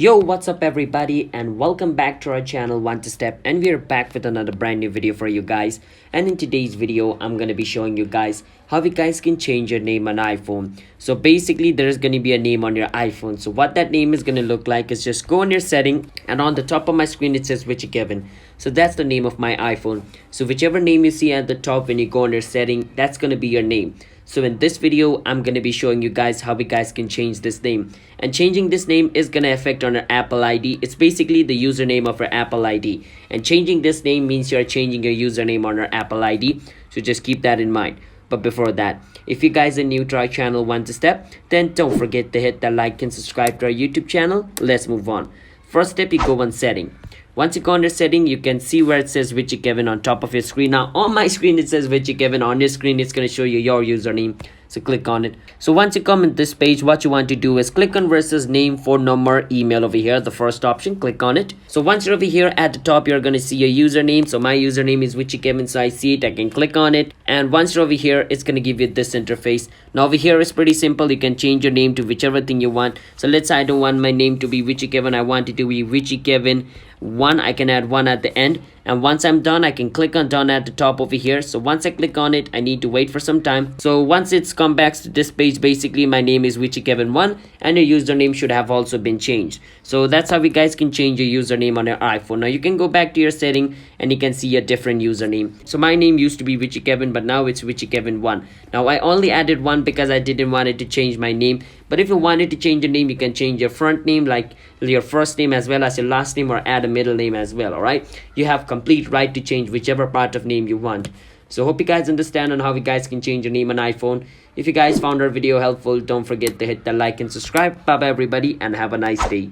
Yo, what's up everybody, and welcome back to our channel One to Step, and we're back with another brand new video for you guys. And in today's video I'm gonna be showing you guys how you guys can change your name on iPhone. So basically there's gonna be a name on your iPhone. So what that name is gonna look like is just go on your setting, and on the top of my screen it says Richie Kevin. So that's the name of my iPhone. So whichever name you see at the top when you go on your setting, that's gonna be your name. So in this video, I'm going to be showing you guys how you guys can change this name. And changing this name is going to affect on your Apple ID. It's basically the username of your Apple ID. And changing this name means you're changing your username on your Apple ID. So just keep that in mind. But before that, if you guys are new to our channel One to Step, then don't forget to hit that like and subscribe to our YouTube channel. Let's move on. First step, you go on setting. Once you go under setting, you can see where it says Richie Kevin on top of your screen. Now on my screen it says Richie Kevin. On your screen it's going to show you your username. So click on it. So once you come in this page, what you want to do is click on where it says name, phone number, email over here, the first option. Click on it. So once you're over here at the top, you're going to see your username. So my username is Richie Kevin, so I see it. I can click on it, and once you're over here, it's going to give you this interface. Now over here is pretty simple. You can change your name to whichever thing you want. So let's say I don't want my name to be Richie Kevin. I want it to be Richie Kevin 1. I can add 1 at the end, and once I'm done, I can click on done at the top over here. So once I click on it, I need to wait for some time. So once it's come back to this page, basically my name is Richie Kevin 1, and your username should have also been changed. So that's how you guys can change your username on your iPhone. Now you can go back to your setting and you can see a different username. So my name used to be Richie Kevin, but now it's Richie Kevin 1. Now I only added 1 because I didn't want it to change my name. But if you wanted to change your name, you can change your front name, like your first name as well as your last name, or add a middle name as well. All right, you have complete right to change whichever part of name you want. So hope you guys understand on how you guys can change your name on iPhone. If you guys found our video helpful, don't forget to hit the like and subscribe. Bye bye everybody, and have a nice day.